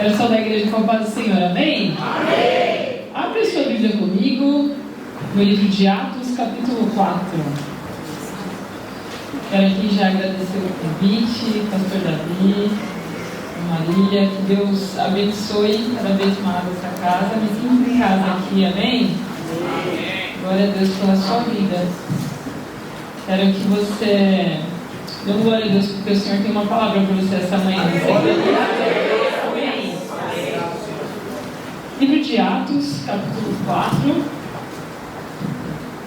Quero saudar a igreja com a paz do Senhor, amém? Amém! Abre sua Bíblia comigo no livro de Atos, capítulo 4. Quero aqui já agradecer o convite, pastor Davi, Marília, que Deus abençoe cada vez mais essa casa. Me sinto em casa aqui, amém? Amém! Glória a Deus pela sua vida. Quero que você dê glória a Deus, porque o Senhor tem uma palavra para você essa manhã. Amém? Livro de Atos, capítulo 4.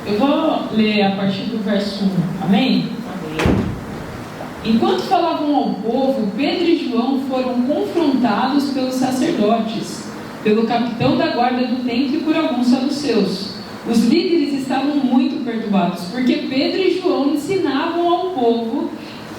Eu vou ler a partir do verso 1. Amém? Enquanto falavam ao povo, Pedro e João foram confrontados pelos sacerdotes, pelo capitão da guarda do templo e por alguns saduceus. Os líderes estavam muito perturbados, porque Pedro e João ensinavam ao povo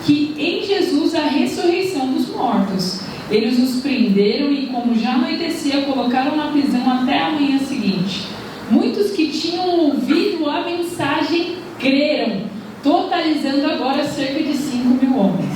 que em Jesus há a ressurreição dos mortos. Eles os prenderam e, como já anoitecia, colocaram na prisão até a manhã seguinte. Muitos que tinham ouvido a mensagem creram, totalizando agora cerca de 5.000 homens.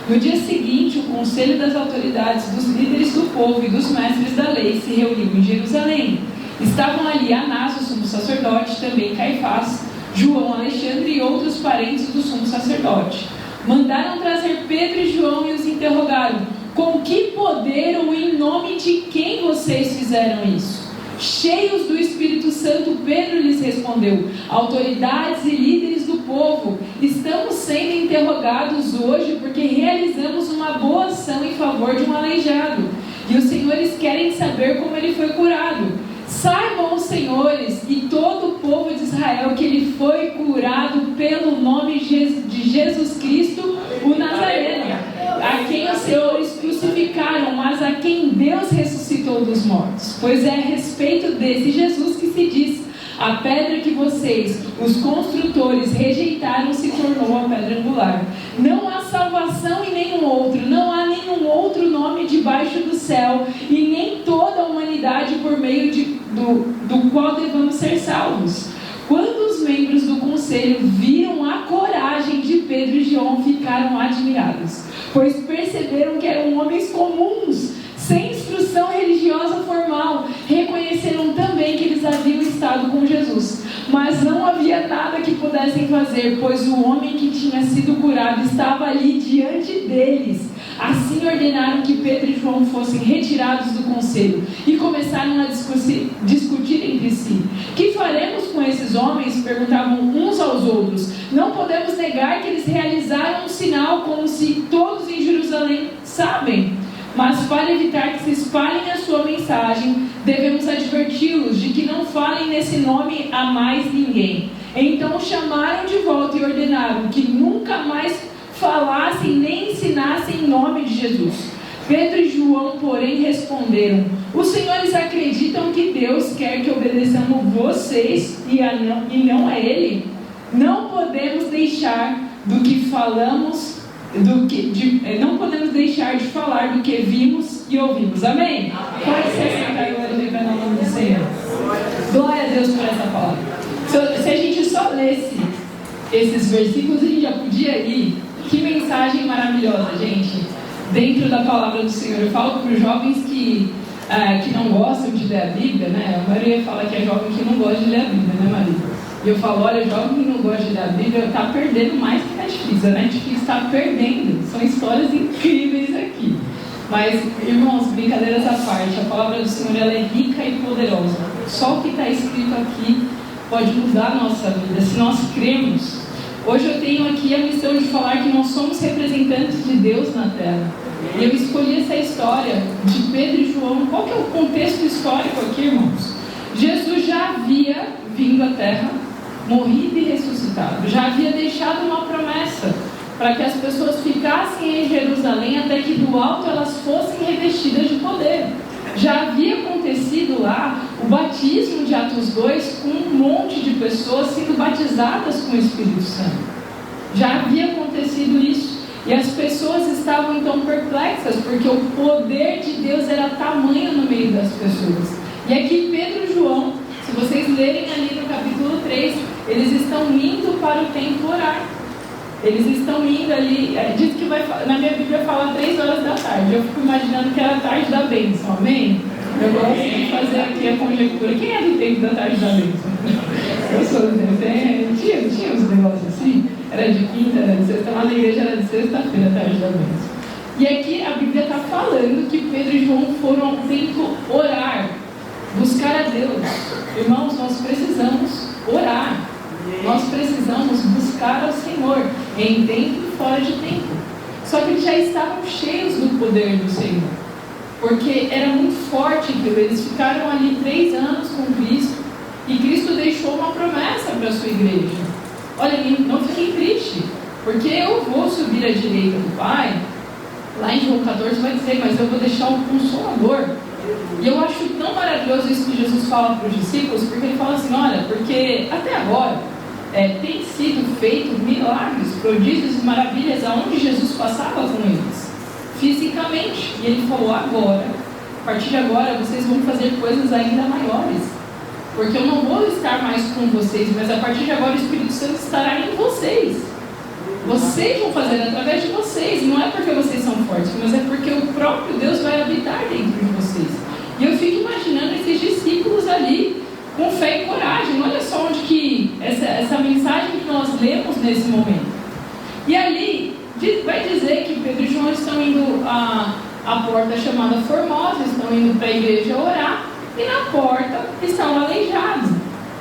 No dia seguinte, o conselho das autoridades, dos líderes do povo e dos mestres da lei se reuniu em Jerusalém. Estavam ali Anás, o sumo sacerdote, também Caifás, João, Alexandre e outros parentes do sumo sacerdote. Mandaram trazer Pedro e João e os interrogaram: com que poder ou em nome de quem vocês fizeram isso? Cheios do Espírito Santo, Pedro lhes respondeu: autoridades e líderes do povo, estamos sendo interrogados hoje porque realizamos uma boa ação em favor de um aleijado, e os senhores querem saber como ele foi curado. Saibam os senhores e todo o povo de Israel que ele foi curado pelo nome de Jesus Cristo, o Nazareno, a quem os senhores crucificaram, mas a quem Deus ressuscitou dos mortos. Pois é a respeito desse Jesus que se diz: a pedra que vocês, os construtores, rejeitaram se tornou a pedra angular. Não há salvação em nenhum outro, não há nenhum outro nome debaixo do céu, e nem toda a humanidade por meio do qual devemos ser salvos. Quando os membros do conselho viram a coragem de Pedro e João, ficaram admirados, pois perceberam que eram homens comuns, sem instrução religiosa formal. Reconheceram também que eles haviam estado com Jesus, mas não havia nada que pudessem fazer, pois o homem que tinha sido curado estava ali diante deles. Assim ordenaram que Pedro e João fossem retirados do conselho e começaram a discutir entre si. Que faremos com esses homens? Perguntavam uns aos outros. Não podemos negar que eles realizaram um sinal, como se todos em Jerusalém sabem. Mas para evitar que se espalhem a sua mensagem, devemos adverti-los de que não falem nesse nome a mais ninguém. Então chamaram de volta e ordenaram que nunca mais falassem nem ensinassem em nome de Jesus. Pedro e João, porém, responderam: os senhores acreditam que Deus quer que obedeçamos vocês e não a Ele? Não podemos deixar do que falamos, não podemos deixar de falar do que vimos e ouvimos. Amém? Pode se assentar e glorificar no nome do Senhor. Glória a Deus por essa palavra. Se a gente só lesse esses versículos, a gente já podia ir. Que mensagem maravilhosa, gente, dentro da palavra do Senhor. Eu falo para os jovens que não gostam de ler a Bíblia, né? A maioria fala que é jovem que não gosta de ler a Bíblia, né, Maria? E eu falo: olha, jovem que não gosta de ler a Bíblia está perdendo mais que Netflix. A Netflix está perdendo. São histórias incríveis aqui. Mas, irmãos, brincadeiras à parte, a palavra do Senhor, ela é rica e poderosa. Só o que está escrito aqui pode mudar a nossa vida, se nós cremos. Hoje eu tenho aqui a missão de falar que nós somos representantes de Deus na Terra. E eu escolhi essa história de Pedro e João. Qual que é o contexto histórico aqui, irmãos? Jesus já havia vindo à Terra, morrido e ressuscitado. Já havia deixado uma promessa para que as pessoas ficassem em Jerusalém até que do alto elas fossem revestidas de poder. Já havia acontecido lá o batismo de Atos 2, com um monte de pessoas sendo batizadas com o Espírito Santo. Já havia acontecido isso. E as pessoas estavam então perplexas, porque o poder de Deus era tamanho no meio das pessoas. E aqui Pedro e João, se vocês lerem ali no capítulo 3, eles estão indo para o templo orar. Eles estão indo ali, diz que na minha Bíblia fala 3 horas da tarde. Eu fico imaginando que era a tarde da bênção, amém? Eu gosto de fazer aqui a conjectura. Quem é do tempo da tarde da bênção? Eu sou do tempo. Tinha uns negócios assim? Era de quinta, era de sexta, lá na igreja era de sexta-feira, a tarde da bênção. E aqui a Bíblia está falando que Pedro e João foram ao templo orar, buscar a Deus. Irmãos, nós precisamos orar. Nós precisamos buscar ao Senhor, em tempo e fora de tempo. Só que eles já estavam cheios do poder do Senhor, porque era muito forte aquilo. Eles ficaram ali 3 anos com Cristo, e Cristo deixou uma promessa para a sua igreja. Olha, não fiquem tristes, porque eu vou subir à direita do Pai. Lá em João 14 vai dizer, mas eu vou deixar um Consolador. E eu acho tão maravilhoso isso que Jesus fala para os discípulos, porque ele fala assim, olha, porque até agora tem sido feito milagres, prodígios e maravilhas aonde Jesus passava com eles, fisicamente. E ele falou, agora, a partir de agora, vocês vão fazer coisas ainda maiores, porque eu não vou estar mais com vocês, mas a partir de agora o Espírito Santo estará em vocês. Vocês vão fazer através de vocês. Não é porque vocês são fortes, mas é porque o próprio Deus vai habitar dentro de vocês. E eu fico imaginando esses discípulos ali com fé e coragem. Olha só onde que essa mensagem que nós lemos nesse momento. E ali vai dizer que Pedro e João estão indo à porta chamada Formosa, estão indo para a igreja orar, e na porta estão aleijados.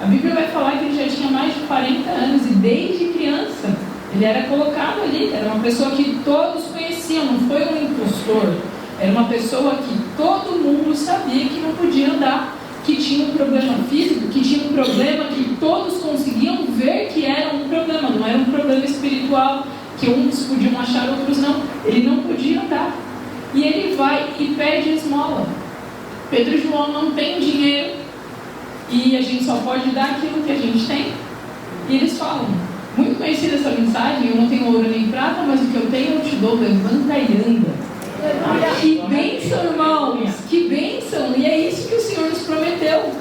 A Bíblia vai falar que ele já tinha mais de 40 anos e desde criança ele era colocado ali. Era uma pessoa que todos conheciam, não foi um impostor. Era uma pessoa que todo mundo sabia que não podia andar, que tinha um problema físico, que tinha um problema que todos conseguiam ver que era um problema, não era um problema espiritual, que uns podiam achar, outros não. Ele não podia andar. E ele vai e pede esmola. Pedro e João não têm dinheiro, e a gente só pode dar aquilo que a gente tem. E eles falam, muito conhecida essa mensagem, eu não tenho ouro nem prata, mas o que eu tenho eu te dou, levanta e anda. Que bênção, irmãos, que bênção. E é isso que o Senhor nos prometeu.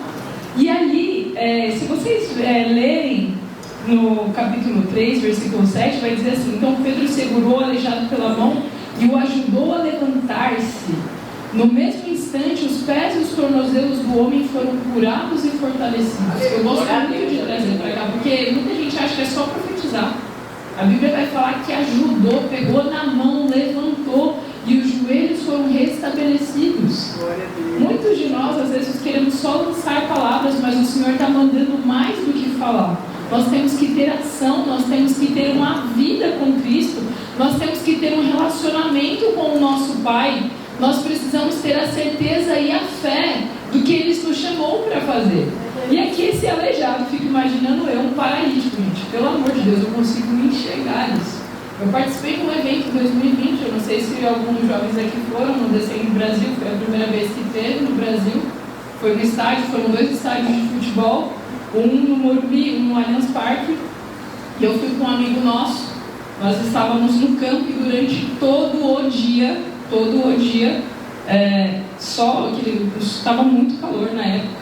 E ali, se vocês lerem no capítulo 3, versículo 7, vai dizer assim, então Pedro segurou o aleijado pela mão e o ajudou a levantar-se. No mesmo instante, os pés e os tornozelos do homem foram curados e fortalecidos. Eu gosto muito de trazer para cá, porque muita gente acha que é só profetizar. A Bíblia vai falar que ajudou, pegou na mão, levantou, e os joelhos foram restabelecidos. Muitos de nós, às vezes, queremos só lançar palavras, mas o Senhor está mandando mais do que falar. Nós temos que ter ação, nós temos que ter uma vida com Cristo, nós temos que ter um relacionamento com o nosso Pai. Nós precisamos ter a certeza e a fé do que Ele nos chamou para fazer. E aqui esse aleijado, fico imaginando eu, um paralítico, gente. Pelo amor de Deus, eu consigo me enxergar nisso. Eu participei de um evento em 2020, eu não sei se alguns dos jovens aqui foram, no Descende Brasil, foi a primeira vez que teve no Brasil. Foi no estádio, foram 2 estádios de futebol, um no Morumbi, um no Allianz Parque. E eu fui com um amigo nosso, nós estávamos no campo e durante todo o dia, sol, estava muito calor na época,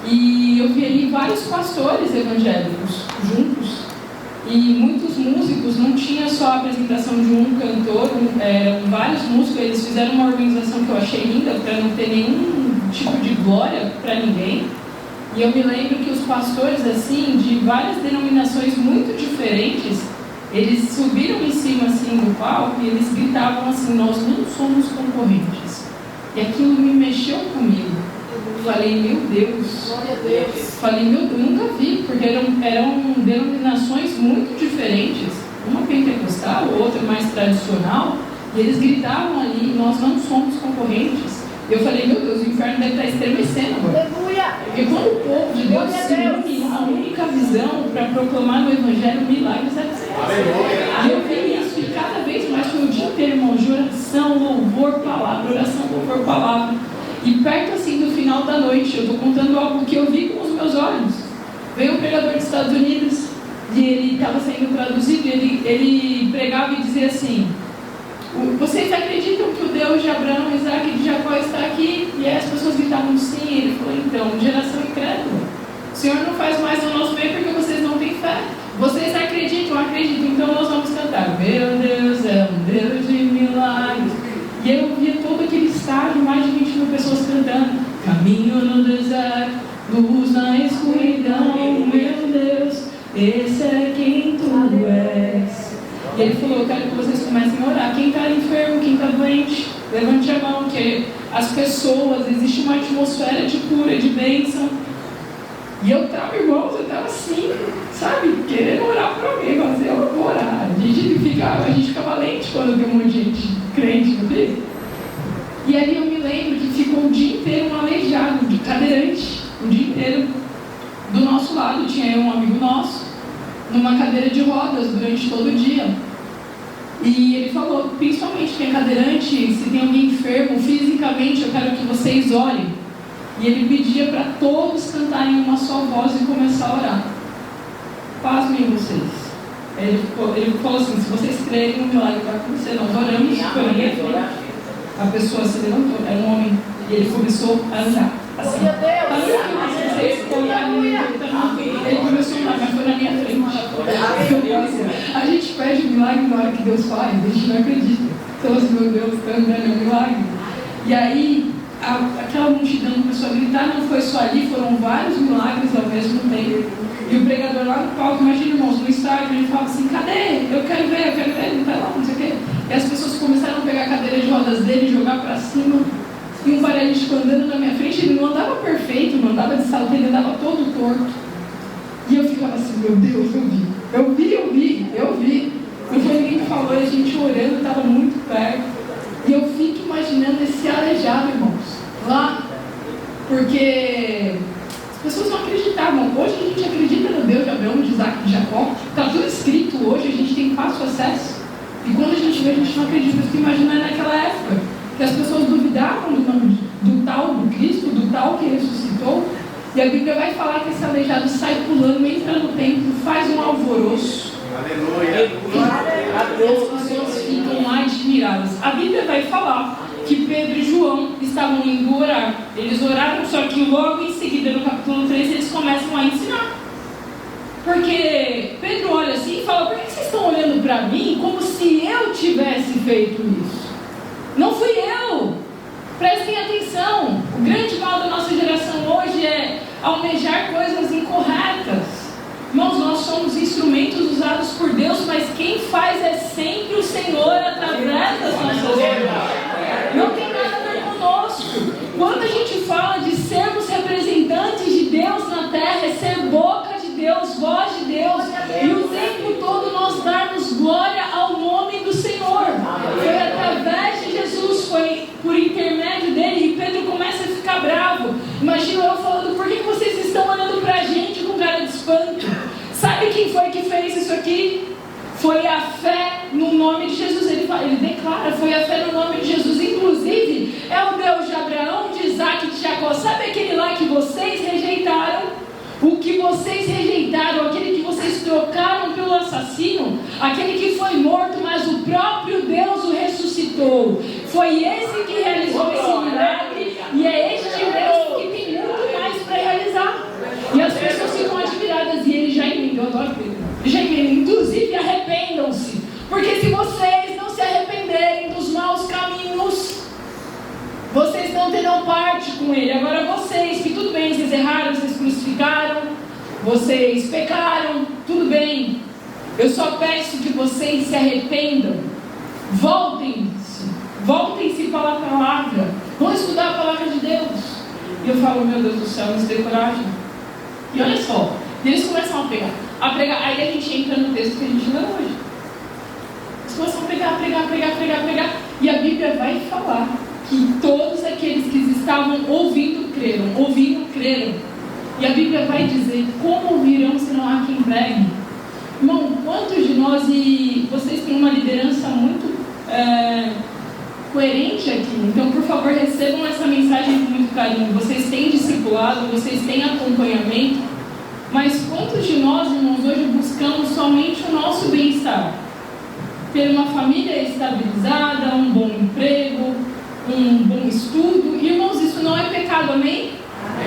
e eu vi ali vários pastores evangélicos juntos, e muitos músicos. Não tinha só a apresentação de um cantor, eram vários músicos. Eles fizeram uma organização que eu achei linda, para não ter nenhum tipo de glória para ninguém. E eu me lembro que os pastores, assim, de várias denominações muito diferentes, eles subiram em cima assim do palco e eles gritavam assim, nós não somos concorrentes. E aquilo me mexeu comigo. Falei, meu Deus. Glória a Deus. Falei, meu Deus, nunca vi, porque eram denominações muito diferentes. Uma pentecostal, outra mais tradicional. E eles gritavam ali, nós não somos concorrentes. Eu falei, meu Deus, o inferno deve estar estremecendo agora. Porque quando o povo de Deus se une em uma única visão para proclamar o Evangelho, milagres acontecem. E eu vi isso, e cada vez mais foi o dia inteiro, irmão, de oração, louvor, palavra, oração, louvor, palavra. E perto assim do final da noite, eu estou contando algo que eu vi com os meus olhos. Veio um pregador dos Estados Unidos, e ele estava sendo traduzido, e ele pregava e dizia assim, vocês acreditam que o Deus de Abraão, Isaac e de Jacó está aqui? E aí as pessoas gritavam sim. Ele falou, então, geração incrédula, o Senhor não faz mais o nosso bem porque vocês não têm fé. Vocês acreditam? Acreditam, então nós vamos cantar cantaram, meu Deus é um Deus de milagres. E eu via todo aquele estádio, mais de 20 mil pessoas cantando, caminho no deserto, luz na escuridão, meu Deus, esse é quem tu és. E ele falou, eu quero que vocês comecem a orar. Quem está enfermo, quem está doente, levante a mão, que as pessoas, existe uma atmosfera de cura, de bênção. E eu estava, irmãos, eu estava assim, sabe, querendo orar por alguém, mas eu vou orar. A gente fica valente quando tem um monte de gente crente, não fica? E ali eu me lembro que ficou o dia inteiro um aleijado, de cadeirante, o dia inteiro. Do nosso lado tinha um amigo nosso, numa cadeira de rodas durante todo o dia. E ele falou, principalmente quem é cadeirante, se tem alguém enfermo fisicamente, eu quero que vocês orem. E ele pedia para todos cantarem uma só voz e começar a orar. Pasmem vocês. Ele falou assim, se vocês crerem, um milagre vai acontecer. Nós oramos, foi na minha frente. A pessoa se levantou, era um homem, e ele começou a andar. Assim, ele começou a andar, mas foi na minha frente. A gente pede um milagre na hora que Deus faz, a gente não acredita. Então, assim, meu Deus, está andando, é um milagre. E aí, aquela multidão começou a gritar, não foi só ali, foram vários milagres ao mesmo tempo. E o pregador lá no palco, imagina, irmãos, no estádio, ele falava assim, cadê? Eu quero ver, ele vai lá, não sei o quê. E as pessoas começaram a pegar a cadeira de rodas dele e jogar para cima. E um paralítico andando na minha frente, ele não andava perfeito, não andava de salto, ele andava todo torto. E eu ficava assim, meu Deus, eu vi. Não foi ninguém que falou, a gente orando, estava muito perto. E eu fico imaginando esse aleijado, irmãos, lá. Porque as pessoas não acreditavam. Hoje a gente acredita no Deus de Abraão, de Isaac e de Jacó. Está tudo escrito hoje, a gente tem fácil acesso. E quando a gente vê, a gente não acredita. Eu fico imaginando naquela época, que as pessoas duvidavam do nome do tal do Cristo, do tal que ressuscitou. E a Bíblia vai falar que esse aleijado sai pulando, entra no templo, faz um alvoroço. Aleluia. As pessoas ficam lá admiradas. A Bíblia vai falar que Pedro e João estavam indo orar. Eles oraram, só que logo em seguida, no capítulo 3, eles começam a ensinar. Porque Pedro olha assim e fala, por que vocês estão olhando para mim como se eu tivesse feito isso? Não fui eu. Prestem atenção. O grande mal da nossa geração hoje é almejar coisas incorretas. Irmãos, nós somos instrumentos usados por Deus, mas quem faz é sempre o Senhor através das nossas vidas. Não tem nada a ver conosco. Quando a gente fala de sermos representantes de Deus na terra, é ser boca de Deus, voz de Deus, e o tempo todo nós darmos glória ao nome do Senhor. Foi através de Jesus, foi por intermédio dele, e Pedro começa a ficar bravo. Imagina eu falando, por que vocês estão olhando pra gente com cara de espanto? Sabe quem foi que fez isso aqui? Foi a fé no nome de Jesus. Ele declara, foi a fé no nome de Jesus. Inclusive, é o Deus de Abraão, de Isaac e de Jacó. Sabe aquele lá que vocês rejeitaram? O que vocês rejeitaram, aquele que vocês trocaram pelo assassino, aquele que foi morto, mas o próprio Deus o ressuscitou. Foi esse que realizou esse milagre, e é este Deus que tem muito mais para realizar. E as pessoas ficam admiradas, e ele já emendou, eu adoro Pedro, já emendou, inclusive arrependam-se, porque se vocês não se arrependerem dos maus caminhos, vocês não terão parte com ele. Agora vocês, que tudo bem, vocês erraram, vocês crucificaram, vocês pecaram, tudo bem. Eu só peço que vocês se arrependam. Voltem-se para a palavra. Vão estudar a palavra de Deus. E eu falo, meu Deus do céu, nos dê coragem. E olha só, eles começam a pregar. Aí a gente entra no texto que a gente lê hoje. Eles começam a pregar. E a Bíblia vai falar que todos aqueles que estavam ouvindo creram. E a Bíblia vai dizer, como ouvirão se não há quem pregue? Irmão, quantos de nós, e vocês têm uma liderança muito coerente aqui, então por favor recebam essa mensagem com muito carinho. Vocês têm discipulado, vocês têm acompanhamento, mas quantos de nós, irmãos, hoje buscamos somente o nosso bem-estar? Ter uma família estabilizada, um bom emprego, um bom estudo. Irmãos, isso não é pecado, amém?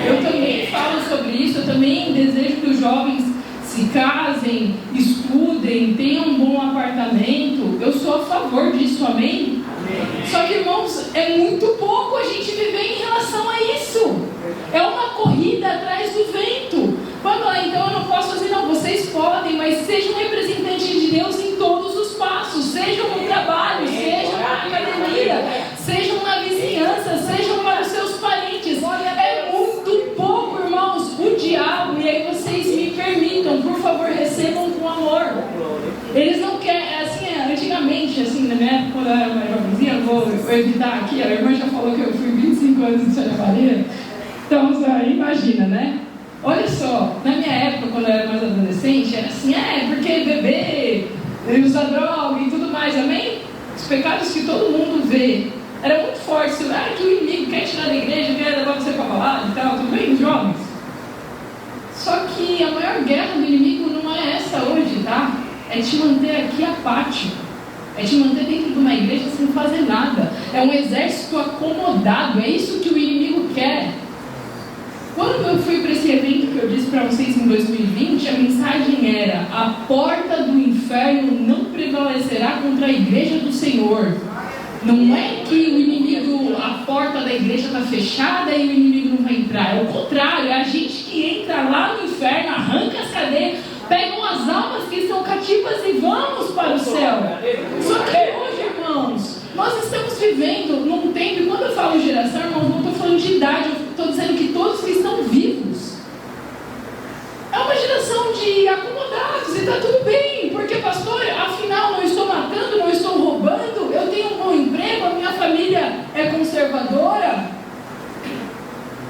Eu também falo sobre isso, eu também desejo que os jovens se casem, estudem, tenham um bom apartamento, Eu sou a favor disso, amém? Só que, irmãos, é muito pouco a gente viver em relação a isso. É uma corrida atrás do vento. Quando então eu não posso fazer, não, vocês podem, mas sejam representantes de Deus em todos os passos, sejam no trabalho, sejam na academia, sejam na vizinhança, sejam para os seus parentes. É muito pouco, irmãos, o diabo, e aí vocês me permitam, por favor, recebam com amor. Eles não querem, assim, antigamente, assim, na minha época, quando eu era mais jovenzinha, eu vou evitar aqui, a irmã já falou que eu fui 25 anos de Santa Maria, então imagina, né? Olha só, na minha época, quando eu era mais adolescente, era assim, porque beber, usar droga e tudo mais, amém? Os pecados que todo mundo vê. Era muito forte, que o inimigo quer tirar da igreja, quer levar você para balada e tal, tudo bem, jovens? Só que a maior guerra do inimigo não é essa hoje, tá? É te manter aqui apático. É te manter dentro de uma igreja sem fazer nada. É um exército acomodado, é isso que o inimigo quer. Quando eu fui para esse evento que eu disse para vocês em 2020, a mensagem era: a porta do inferno não prevalecerá contra a igreja do Senhor. Não é que o inimigo, a porta da igreja está fechada e o inimigo não vai entrar. É o contrário, é a gente que entra lá no inferno, arranca as cadeias, pegam as almas que estão cativas e vamos para o céu. Só que hoje, irmãos, nós estamos vivendo num tempo, e quando eu falo geração, irmãos, não estou falando de idade, eu estou dizendo que todos que estão vivos. É uma geração de acomodados e está tudo bem, porque, pastor, afinal não estou matando, não estou roubando, eu tenho um bom emprego, a minha família é conservadora.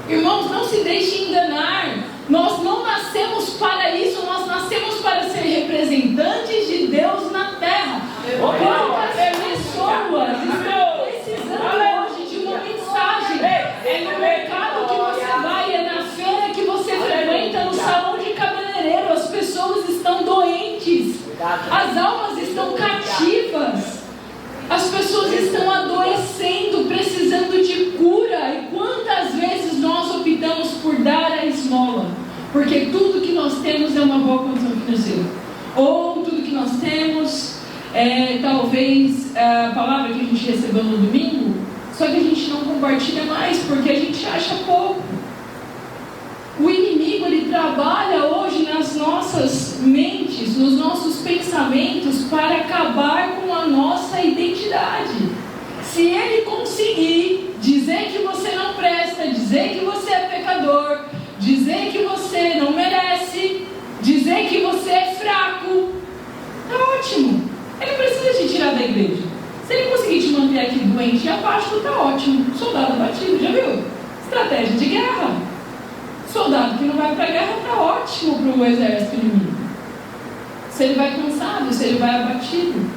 Irmãos, não se deixem enganar. Nós não nascemos para isso, nós nascemos para ser representantes de Deus na terra. Quantas pessoas estão precisando hoje de uma mensagem? É no mercado que você vai, é na feira que você frequenta, no salão de cabeleireiro. As pessoas estão doentes, as almas estão cativas, as pessoas estão adoecendo, precisando de cura. E quantas vezes nós optamos por dar a esmola? Porque tudo que nós temos é uma boa condição financeira. Ou tudo que nós temos talvez a palavra que a gente recebeu no domingo, só que a gente não compartilha mais porque a gente acha pouco. O inimigo, ele trabalha hoje nas nossas mentes, nos nossos pensamentos, para acabar com a nossa identidade. Se ele conseguir dizer que você não presta, dizer que você é pecador, dizer que você não merece, dizer que você é fraco, tá ótimo. Ele não precisa te tirar da igreja. Se ele conseguir te manter aqui doente e abaixo, tá ótimo. Soldado batido, já viu? Estratégia de guerra. Soldado que não vai para a guerra está ótimo para o exército inimigo. Se ele vai cansado, se ele vai abatido.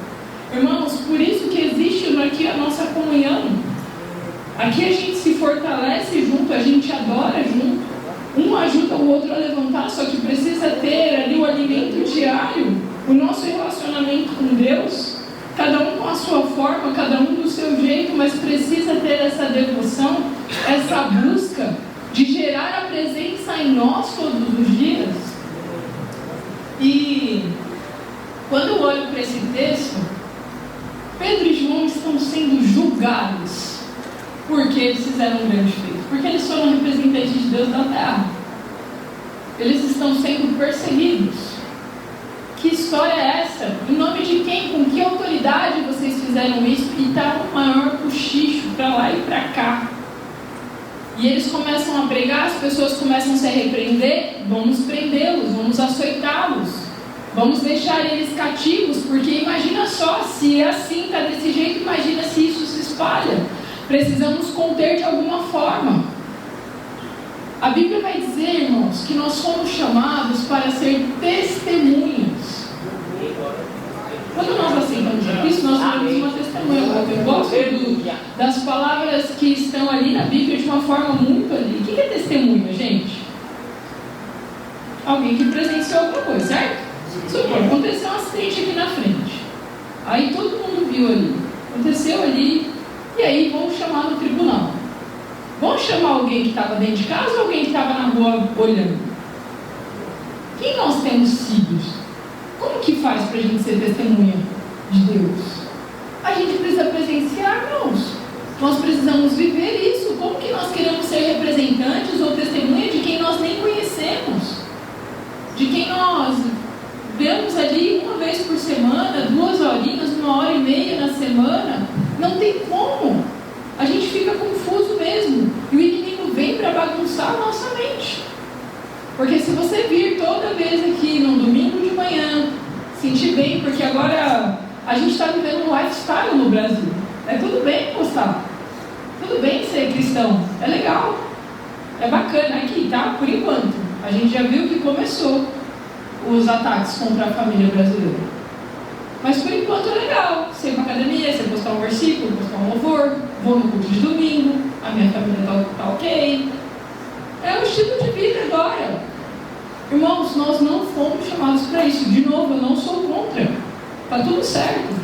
Irmãos, por isso que existe aqui a nossa comunhão. Aqui a gente se fortalece junto, a gente adora junto. Um ajuda o outro a levantar, só que precisa ter ali o alimento diário, o nosso relacionamento com Deus. Cada um com a sua forma, cada um do seu jeito, mas precisa ter essa devoção, essa busca de gerar a presença em nós todos os dias. E quando eu olho para esse texto, Pedro e João estão sendo julgados porque eles fizeram um grande feito, porque eles foram representantes de Deus na terra. Eles estão sendo perseguidos. Que história é essa? Em nome de quem? Com que autoridade vocês fizeram isso? E está um maior cochicho para lá e para cá. E eles começam a pregar, as pessoas começam a se repreender, vamos prendê-los, vamos açoitá-los, vamos deixar eles cativos, porque imagina só, se é assim, está desse jeito, imagina se isso se espalha. Precisamos conter de alguma forma. A Bíblia vai dizer, irmãos, que nós fomos chamados para ser testemunhas. Quando nós aceitamos a Cristo, nós somos uma testemunha. Eu gosto das palavras que estão ali na Bíblia de uma forma muito ali. O que é testemunha, gente? Alguém que presenciou alguma coisa, certo? Supor, aconteceu um acidente aqui na frente. Aí todo mundo viu ali. Aconteceu ali. E aí vamos chamar no tribunal. Vamos chamar alguém que estava dentro de casa ou alguém que estava na rua olhando? Quem nós temos sido? Como que faz para a gente ser testemunha de Deus? A gente precisa presenciar, irmãos. Nós precisamos viver isso. Como que nós queremos ser representantes ou testemunha de quem nós nem conhecemos? De quem nós vemos ali uma vez por semana, 2 horinhas, 1h30 na semana? Não tem como. A gente fica confuso mesmo. E o inimigo vem para bagunçar a nossa mente. Porque se você vir toda vez aqui no domingo de manhã, sentir bem, porque agora a gente está vivendo um lifestyle no Brasil. É tudo bem postar. Tudo bem ser cristão. É legal. É bacana aqui, tá? Por enquanto. A gente já viu que começou os ataques contra a família brasileira. Mas por enquanto é legal. Você ir para academia, você postar um versículo, postar um louvor, vou no culto de domingo, a minha família tá ok. É o estilo de vida agora. Irmãos, nós não fomos chamados para isso. De novo, eu não sou contra. Tá tudo certo.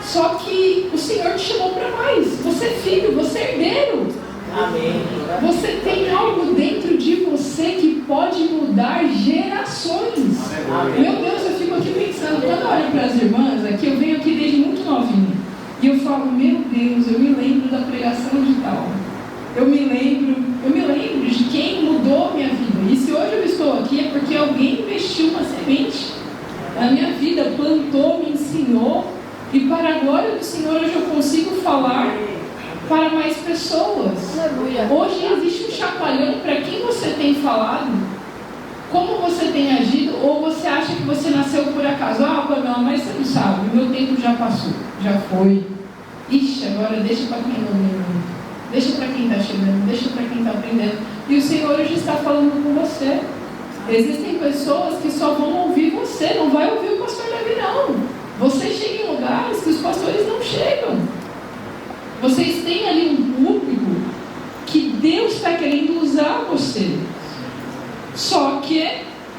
Só que o Senhor te chamou para mais. Você é filho, você é herdeiro. Amém. Você tem algo dentro de você que pode mudar gerações. Amém. Meu Deus, eu fico aqui pensando, quando eu olho para as irmãs aqui, eu venho aqui desde muito novinha. E eu falo, meu Deus, eu me lembro da pregação de tal. Eu me lembro de quem mudou minha vida. E se hoje eu estou aqui é porque alguém investiu uma semente na minha vida, plantou, me ensinou. E para a glória do Senhor hoje eu consigo falar para mais pessoas. Aleluia. Hoje existe um chacoalhão para quem você tem falado, como você tem agido, ou você acha que você nasceu por acaso. Ah, Pamela, mas você não sabe, o meu tempo já passou, já foi. Ixi, agora deixa para quem não lembra. Deixa para quem está chegando, deixa para quem está aprendendo. E o Senhor hoje está falando com você. Existem pessoas que só vão ouvir você, não vai ouvir o pastor Davi, não. Você chega em lugares que os pastores não chegam. Vocês têm ali um público que Deus está querendo usar você. Só que,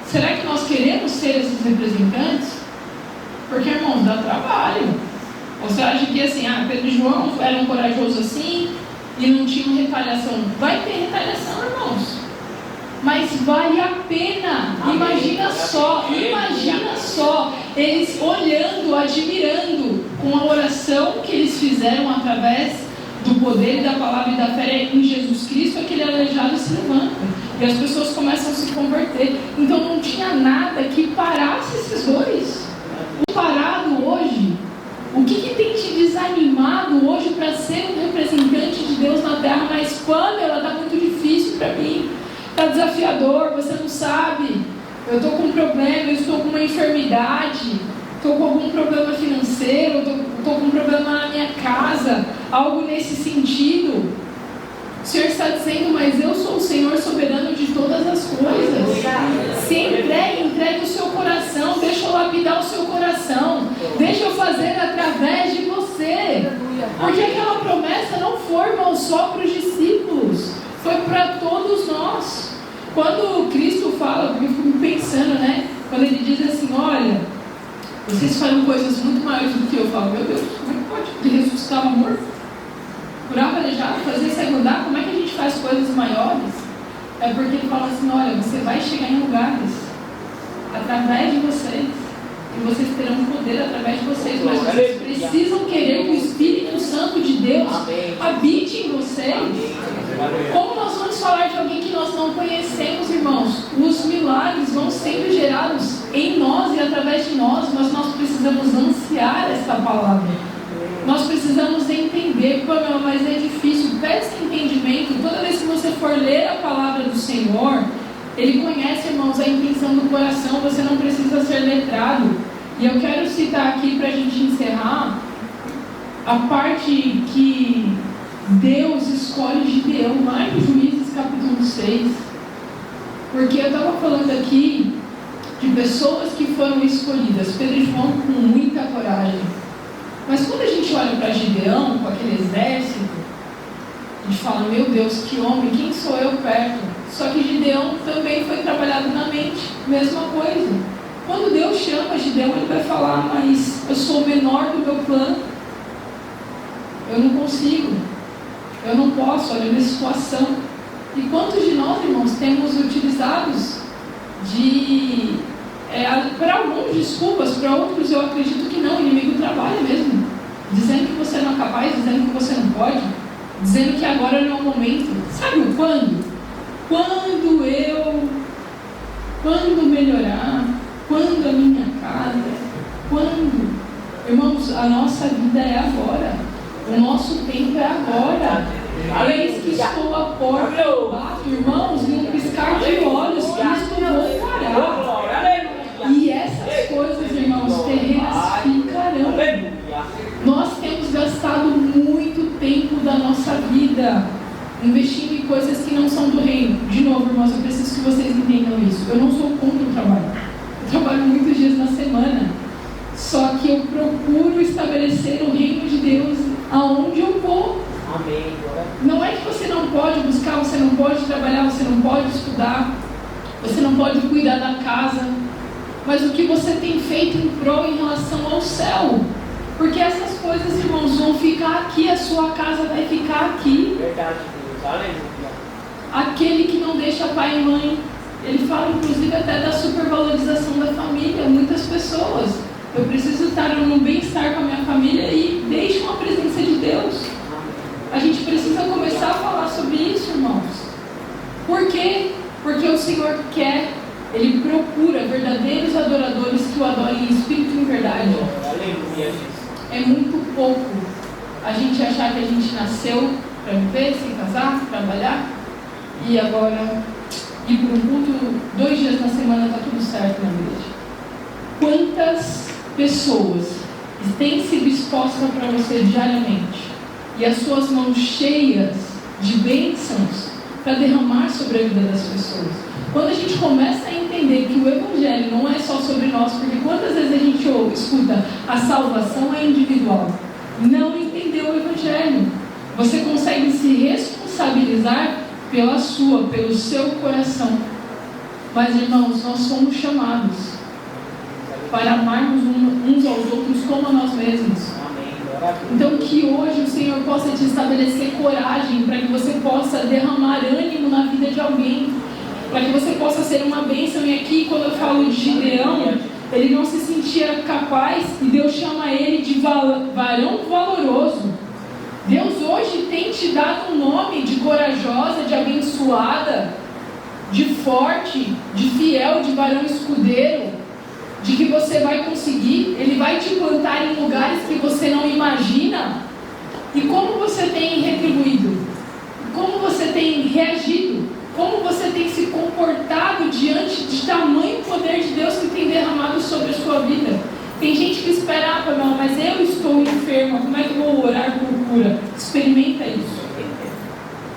será que nós queremos ser esses representantes? Porque, irmãos, dá trabalho. Você acha que assim, Pedro e João eram corajosos assim e não tinham retaliação? Vai ter retaliação, irmãos. Mas vale a pena. Imagina só, eles olhando, admirando com a oração que eles fizeram através do poder e da palavra e da fé em Jesus Cristo, aquele aleijado se levanta e as pessoas começam a se converter. Então não tinha nada que parasse esses dois. O parado hoje, o que tem te desanimado hoje para ser um representante de Deus na terra? Mas Pamela, está muito difícil para mim. Está desafiador, você não sabe. Eu estou com um problema, eu estou com uma enfermidade, estou com algum problema financeiro, estou com um problema na minha casa, algo nesse sentido. O Senhor está dizendo, mas eu sou o Senhor soberano de todas as coisas. Se entregue o seu coração, deixa eu lapidar o seu coração, deixa eu fazer através de você. Porque aquela promessa não foi, irmão, só para os discípulos, foi para todos nós. Quando Cristo fala, porque eu fico pensando, né? Quando ele diz assim, olha, vocês farão coisas muito maiores do que eu. Falo, meu Deus, como é que pode ressuscitar um morto? Curar aleijado, fazer cego andar, como é que a gente faz coisas maiores? É porque ele fala assim, olha, você vai chegar em lugares através de vocês. E vocês terão poder através de vocês, mas vocês precisam querer que o Espírito Santo de Deus habite em vocês. Como nós vamos falar de alguém que nós não conhecemos, irmãos? Os milagres vão sendo gerados em nós e através de nós, mas nós precisamos ansiar esta palavra. Nós precisamos entender, Pamela, mas é difícil. Peça entendimento. Toda vez que você for ler a palavra do Senhor, Ele conhece, irmãos, a intenção do coração. Você não precisa ser letrado. E eu quero citar aqui para a gente encerrar a parte que Deus escolhe Gideão, lá em Juízes capítulo 6. Porque eu estava falando aqui de pessoas que foram escolhidas. Pedro e João com muita coragem. Mas quando a gente olha para Gideão, com aquele exército, a gente fala, meu Deus, que homem, quem sou eu perto? Só que Gideão também foi trabalhado na mente, mesma coisa. Quando Deus chama Gideão, ele vai falar, mas eu sou o menor do meu clã, eu não consigo, eu não posso, olha a minha situação. E quantos de nós, irmãos, temos utilizados para alguns desculpas, para outros eu acredito que não, o inimigo trabalha mesmo dizendo que você não é capaz, dizendo que você não pode, dizendo que agora não é o momento. Sabe o quando? Quando melhorar, quando a minha casa, quando? Irmãos, a nossa vida é agora, o nosso tempo é agora. Eis que estou à porta e bato, irmãos, em um piscar de olhos, Cristo voltará. E essas coisas, irmãos, terrenas ficarão. Nós temos gastado muito tempo da nossa vida investindo em coisas que não são do reino. De novo, irmãos, eu preciso que vocês entendam isso. Eu não sou contra o trabalho. Eu trabalho muitos dias na semana. Só que eu procuro estabelecer o reino de Deus aonde eu vou. Amém. Não é que você não pode buscar, você não pode trabalhar, você não pode estudar, você não pode cuidar da casa, mas o que você tem feito em prol em relação ao céu. Porque essas coisas, irmãos, vão ficar aqui, a sua casa vai ficar aqui. Verdade, Deus. Aleluia. Aquele que não deixa pai e mãe, ele fala inclusive até da supervalorização da família. Muitas pessoas, eu preciso estar no bem-estar com a minha família e deixam a presença de Deus. A gente precisa começar a falar sobre isso, irmãos. Por quê? Porque o Senhor quer, Ele procura verdadeiros adoradores que o adorem em espírito e em verdade. Aleluia. É muito pouco a gente achar que a gente nasceu para viver, se casar, trabalhar e agora ir para um culto 2 dias na semana, está tudo certo na igreja. Quantas pessoas têm sido expostas para você diariamente e as suas mãos cheias de bênçãos para derramar sobre a vida das pessoas? Quando a gente começa a entender que o Evangelho não é só sobre nós, porque quantas vezes a gente escuta a salvação é individual, não entendeu o Evangelho. Você consegue se responsabilizar pelo seu coração. Mas, irmãos, nós somos chamados para amarmos uns aos outros como a nós mesmos. Então que hoje o Senhor possa te estabelecer coragem para que você possa derramar ânimo na vida de alguém, para que você possa ser uma bênção. E aqui, quando eu falo de Gideão, ele não se sentia capaz e Deus chama ele de varão valoroso. Deus hoje tem te dado um nome de corajosa, de abençoada, de forte, de fiel, de varão escudeiro, de que você vai conseguir. Ele vai te plantar em lugares que você não imagina. E como você tem retribuído? Como você tem reagido? Como você tem se comportado diante de tamanho poder de Deus que tem derramado sobre a sua vida? Tem gente que espera, não, mas eu estou enferma, como é que eu vou orar por cura? Experimenta isso.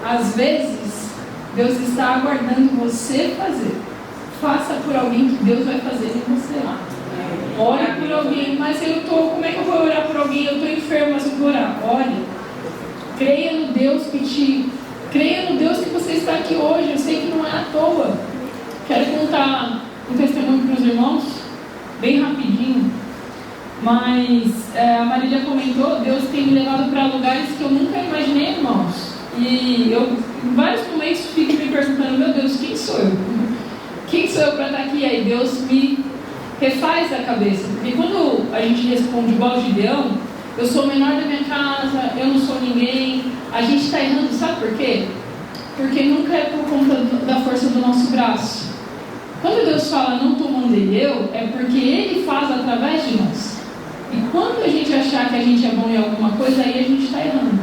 Às vezes, Deus está aguardando você fazer. Faça por alguém que Deus vai fazer em você. Ore por alguém, mas como é que eu vou orar por alguém? Eu estou enfermo, mas eu vou orar. Ore. Creia no Deus que você está aqui hoje. Eu sei que não é à toa. Quero contar um testemunho para os irmãos, bem rapidinho. Mas a Marília comentou, Deus tem me levado para lugares que eu nunca imaginei, irmãos. E eu, em vários momentos, fico me perguntando, meu Deus, quem sou eu? Quem sou eu para estar aqui? Aí Deus me refaz a cabeça. Porque quando a gente responde igual Gideão, eu sou o menor da minha casa, eu não sou ninguém, a gente está errando, sabe por quê? Porque nunca é por conta da força do nosso braço. Quando Deus fala, não estou mandei eu, é porque Ele faz através de nós. E quando a gente achar que a gente é bom em alguma coisa, aí a gente está errando.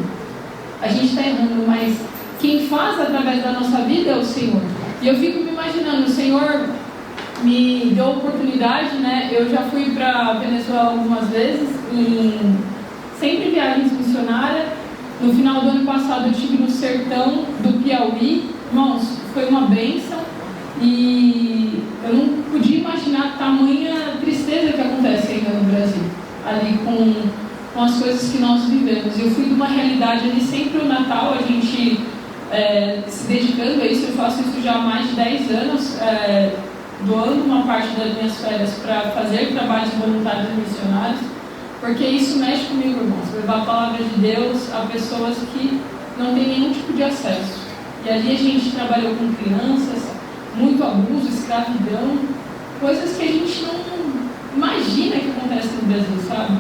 A gente está errando, mas quem faz através da nossa vida é o Senhor. E eu fico me imaginando, o Senhor me deu a oportunidade, né? Eu já fui para a Venezuela algumas vezes, sempre viagens missionárias. No final do ano passado eu estive no sertão do Piauí. Irmãos, foi uma bênção. E eu não podia imaginar a tamanha tristeza que acontece ainda no Brasil, ali com as coisas que nós vivemos. Eu fui de uma realidade ali, sempre o Natal, a gente se dedicando a isso. Eu faço isso já há mais de 10 anos, doando uma parte das minhas férias para fazer trabalhos voluntários e missionários, porque isso mexe comigo, irmãos, levar a palavra de Deus a pessoas que não têm nenhum tipo de acesso. E ali a gente trabalhou com crianças, muito abuso, escravidão, coisas que a gente não imagina que acontecem no Brasil, sabe?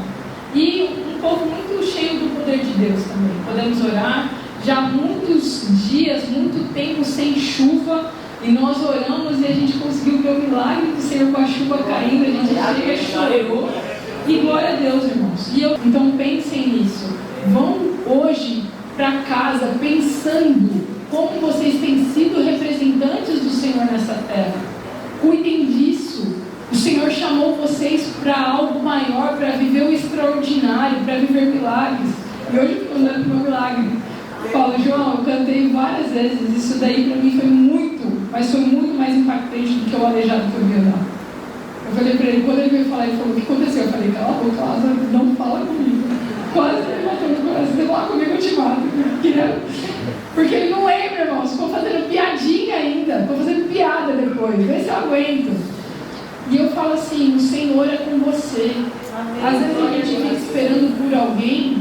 E um povo muito cheio do poder de Deus também. Podemos orar. Já há muitos dias, muito tempo sem chuva, e nós oramos e a gente conseguiu ver o milagre do Senhor com a chuva caindo, a gente chega e chorou. E glória a Deus, irmãos. Então pensem nisso. Vão hoje para casa pensando como vocês têm sido representantes do Senhor nessa terra. Cuidem disso. O Senhor chamou vocês para algo maior, para viver o extraordinário, para viver milagres. E hoje eu estou andando para o meu milagre. Eu falo, João, eu cantei várias vezes. Isso daí para mim foi muito, mas foi muito mais impactante do que o aleijado que eu vi lá. Eu falei para ele, quando ele veio falar, ele falou, o que aconteceu? Eu falei, cala a boca, Lázaro, não fala comigo. Quase me matou no coração, se falar comigo eu te mato. Porque ele não lembra, irmãos, ficou fazendo piadinha ainda, ficou fazendo piada depois, vê se eu aguento. E eu falo assim, o Senhor é com você. Às vezes a gente fica esperando por alguém,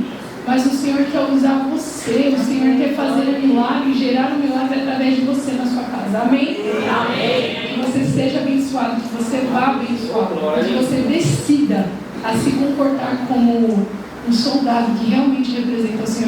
mas o Senhor quer usar você, o Senhor quer fazer um milagre, gerar um milagre através de você na sua casa. Amém? Amém. Que você seja abençoado, que você vá abençoado, que você decida a se comportar como um soldado que realmente representa o Senhor.